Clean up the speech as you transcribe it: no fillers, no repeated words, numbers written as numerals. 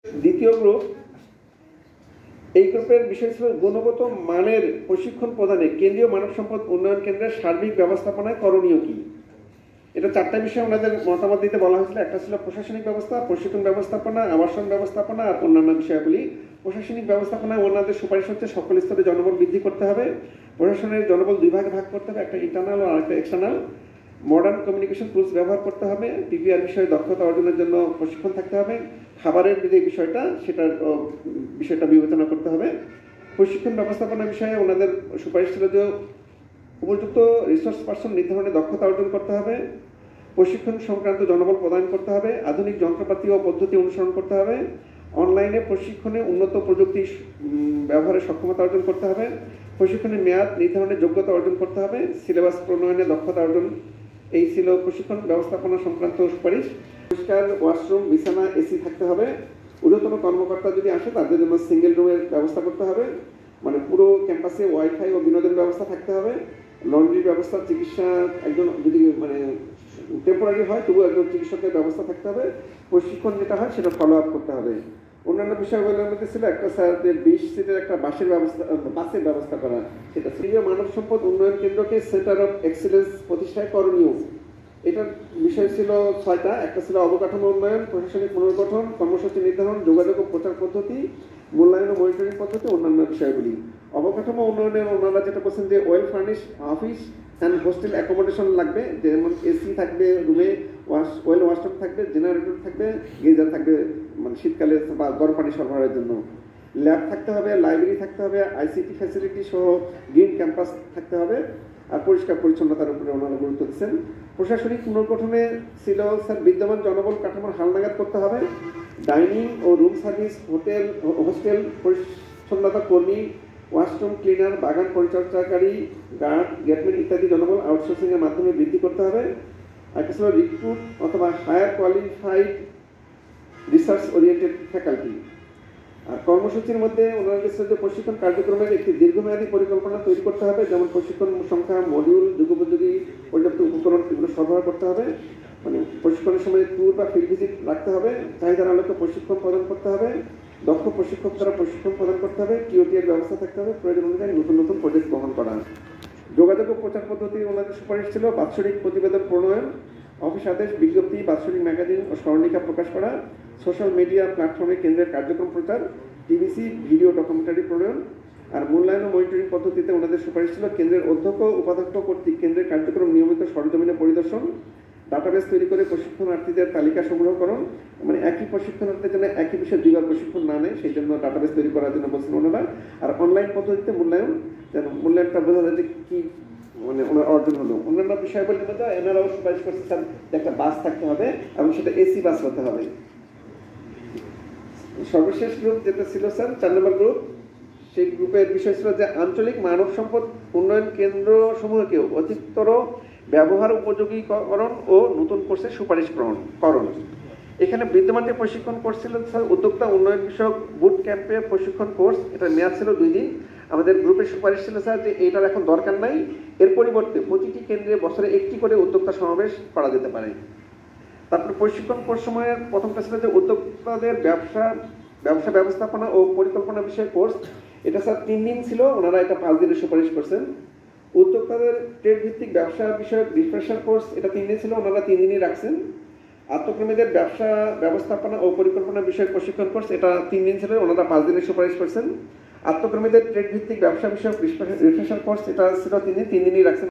দ্বিতীয় গ্রুপ, এই গ্রুপের বিষয় ছিল গুণগত মানের প্রশিক্ষণ প্রদানে কেন্দ্রীয় মানব সম্পদ উন্নয়ন কেন্দ্রের সার্বিক ব্যবস্থাপনায় করণীয় কি। এটা চারটা বিষয়ে ওনাদের মতামত দিতে বলা হয়েছিল। একটা ছিল প্রশাসনিক ব্যবস্থা, প্রশিক্ষণ ব্যবস্থাপনা, আবাসন ব্যবস্থাপনা আর অন্যান্য বিষয়াবলী। প্রশাসনিক ব্যবস্থাপনায় ওনাদের সুপারিশ হচ্ছে সকল স্তরে জনবল বৃদ্ধি করতে হবে। প্রশাসনের জনবল দুই ভাগে ভাগ করতে হবে, একটা ইন্টারনাল ও আরেকটা এক্সটার্নাল। মডার্ন কমিউনিকেশন টুলস ব্যবহার করতে হবে। পিপিআর বিষয়ে দক্ষতা অর্জনের জন্য প্রশিক্ষণ থাকতে হবে। খাবারের যে বিষয়টা বিষয়টা বিবেচনা করতে হবে। প্রশিক্ষণ ব্যবস্থাপনা বিষয়ে ওনাদের সুপারিশ ছিল যে উপযুক্ত রিসোর্স পার্সন নির্ধারণে দক্ষতা অর্জন করতে হবে। প্রশিক্ষণ সংক্রান্ত জনবল প্রদান করতে হবে। আধুনিক যন্ত্রপাতি ও পদ্ধতি অনুসরণ করতে হবে। অনলাইনে প্রশিক্ষণে উন্নত প্রযুক্তি ব্যবহারের সক্ষমতা অর্জন করতে হবে। প্রশিক্ষণের মেয়াদ নির্ধারণে যোগ্যতা অর্জন করতে হবে। সিলেবাস প্রণয়নে দক্ষতা অর্জন। এই ছিল প্রশিক্ষণ ব্যবস্থাপনা সংক্রান্ত সুপারিশ। পরিষ্কার ওয়াশরুম, বিছানা, এসি থাকতে হবে। ঊর্ধ্বতন কর্মকর্তা যদি আসে তাদের জন্য সিঙ্গেল রুমের ব্যবস্থা করতে হবে। মানে পুরো ক্যাম্পাসে ওয়াইফাই ও বিনোদন ব্যবস্থা থাকতে হবে। লন্ড্রি ব্যবস্থা, চিকিৎসা একজন যদি টেম্পোরারি হয় তবু একজন চিকিৎসকের ব্যবস্থা থাকতে হবে। প্রশিক্ষণ যেটা হয় সেটা ফলো আপ করতে হবে। অন্যান্য বিষয়গুলোর মধ্যে ছিল একটা স্যারদের 20 সিটের একটা বাসের ব্যবস্থা করা। সেটা ছিল মানব সম্পদ উন্নয়ন কেন্দ্রকে সেন্টার অফ এক্সিলেন্স প্রতিষ্ঠায় করণীয়। এটার বিষয় ছিল 6টা। একটা ছিল অবকাঠামো উন্নয়ন, প্রশাসনিক পুনর্গঠন, কর্মসূচি নির্ধারণ, যোগাযোগ ও প্রচার পদ্ধতি, মূল্যায়ন ও মনিটরিং পদ্ধতি, অন্যান্য বিষয়গুলি। অবকাঠামো উন্নয়নের ওনারা যেটা বলছেন যে well furnish office and hostel accommodation লাগবে, যেমন এসি থাকবে রুমে, ওয়েল ওয়াশরুম থাকবে, জেনারেটর থাকবে, গিজার থাকবে মানে শীতকালে বা গরম পানি সরবরাহের জন্য। ল্যাব থাকতে হবে, লাইব্রেরি থাকতে হবে, আইসিটি ফ্যাসিলিটি সহ গ্রিন ক্যাম্পাস থাকতে হবে। আর পরিষ্কার পরিচ্ছন্নতার উপরে ওনারা গুরুত্ব দিচ্ছেন। প্রশাসনিক পুনর্গঠনে ছিল স্যার বিদ্যমান জনবল কাঠামোর হালনাগাদ করতে হবে। ডাইনিং ও রুম সার্ভিস, হোস্টেল পরিচ্ছন্নতা কর্মী, ওয়াশরুম ক্লিনার, বাগান পরিচর্যাকারী, গার্ড, গেটম্যান ইত্যাদি জনবল আউটসোর্সিংয়ের মাধ্যমে বৃদ্ধি করতে হবে। আর কিছু রিক্রুট অথবা higher qualified research oriented faculty. আর কর্মসূচির মধ্যে ওনারা যে প্রশিক্ষণ কার্যক্রমের একটি দীর্ঘমেয়াদী পরিকল্পনা তৈরি করতে হবে, যেমন প্রশিক্ষণ সংখ্যা, মডিউল, যুগোপযোগী পর্যাপ্ত উপকরণ এগুলো সরবরাহ করতে হবে। মানে প্রশিক্ষণের সময় ট্যুর বা ফিল্ড ভিজিট রাখতে হবে। চাহিদার আলোকে প্রশিক্ষণ প্রদান করতে হবে। দক্ষ প্রশিক্ষক দ্বারা প্রশিক্ষণ প্রদান করতে হবে। টিওটি এর ব্যবস্থা থাকতে হবে। প্রয়োজন অনুযায়ী নতুন নতুন প্রজেক্ট গ্রহণ করা। যোগাযোগ ও প্রচার পদ্ধতি ওনাদের সুপারিশ ছিল বাৎসরিক প্রতিবেদন প্রণয়ন, অফিস আদেশ, বিজ্ঞপ্তি, বাৎসরিক ম্যাগাজিন ও স্মরণিকা প্রকাশ করা, সোশ্যাল মিডিয়া প্ল্যাটফর্মে কেন্দ্রের কার্যক্রম প্রচার, টিভিসি ভিডিও ডকুমেন্টারি প্রণয়ন। আর মূল্যায়ন ও মনিটরিং পদ্ধতিতে ওনাদের সুপারিশ ছিল কেন্দ্রের অধ্যক্ষ উপাধ্যক্ষ কর্তৃক কেন্দ্রের কার্যক্রম নিয়মিত সরজমিনে পরিদর্শন, ডাটাবেস তৈরি করে প্রশিক্ষণার্থীদের তালিকা সংগ্রহকরণ। মানে একই প্রশিক্ষণার্থীদের জন্য একই বিষয়ে দুইবার প্রশিক্ষণ না নেয় সেই জন্য ডাটাবেস তৈরি করার জন্য বলছেন ওনারা। আর অনলাইন পদ্ধতিতে মূল্যায়ন, যেন মূল্যায়নটা বোঝা যায় যে কি মানে ওনার অর্জন হলো। অন্যান্য বিষয়গুলির মধ্যে এনারাও সুপারিশ করছে স্যার একটা বাস থাকতে হবে এবং সেটা এসি বাস হতে হবে। সর্বশেষ গ্রুপ যেটা ছিল স্যার 4 নম্বর গ্রুপ, সেই গ্রুপের বিষয় ছিল যে আঞ্চলিক মানব সম্পদ উন্নয়ন কেন্দ্র সমূহকে অধিকতর ব্যবহার উপযোগীকরণ ও নতুন কোর্সের সুপারিশ করণ। এখানে বিদ্যমান যে প্রশিক্ষণ কোর্স ছিল স্যার উদ্যোক্তা উন্নয়ন বিষয়ক বুট ক্যাম্পে প্রশিক্ষণ কোর্স, এটা মেয়াদ ছিল 2 দিন। আমাদের গ্রুপের সুপারিশ ছিল স্যার যে এটার এখন দরকার নাই, এর পরিবর্তে প্রতিটি কেন্দ্রে বছরে একটি করে উদ্যোক্তা সমাবেশ করা যেতে পারে। তারপর প্রশিক্ষণ কোর্স সময়ের প্রথমটা ছিল যে উদ্যোক্তাদের ব্যবসা ব্যবস্থাপনা ও পরিকল্পনা বিষয়ে কোর্স, এটা স্যার 3 দিন ছিল, ওনারা এটা 5 দিনের সুপারিশ করছেন। উদ্যোক্তাদের ট্রেড ভিত্তিক ব্যবসা বিষয়ক রিফ্রেশার কোর্স, এটা 3 দিন ছিল, ওনারা 3 দিনই রাখছেন। আত্মকর্মীদের ব্যবসা ব্যবস্থাপনা ও পরিকল্পনা বিষয়ক প্রশিক্ষণ কোর্স, এটা 3 দিন ছিল, ওনারা 5 দিনের সুপারিশ করছেন। আত্মকর্মীদের ট্রেড ভিত্তিক ব্যবসা বিষয়ক রিফ্রেশার কোর্স, এটা ছিল 3 দিনই রাখছেন।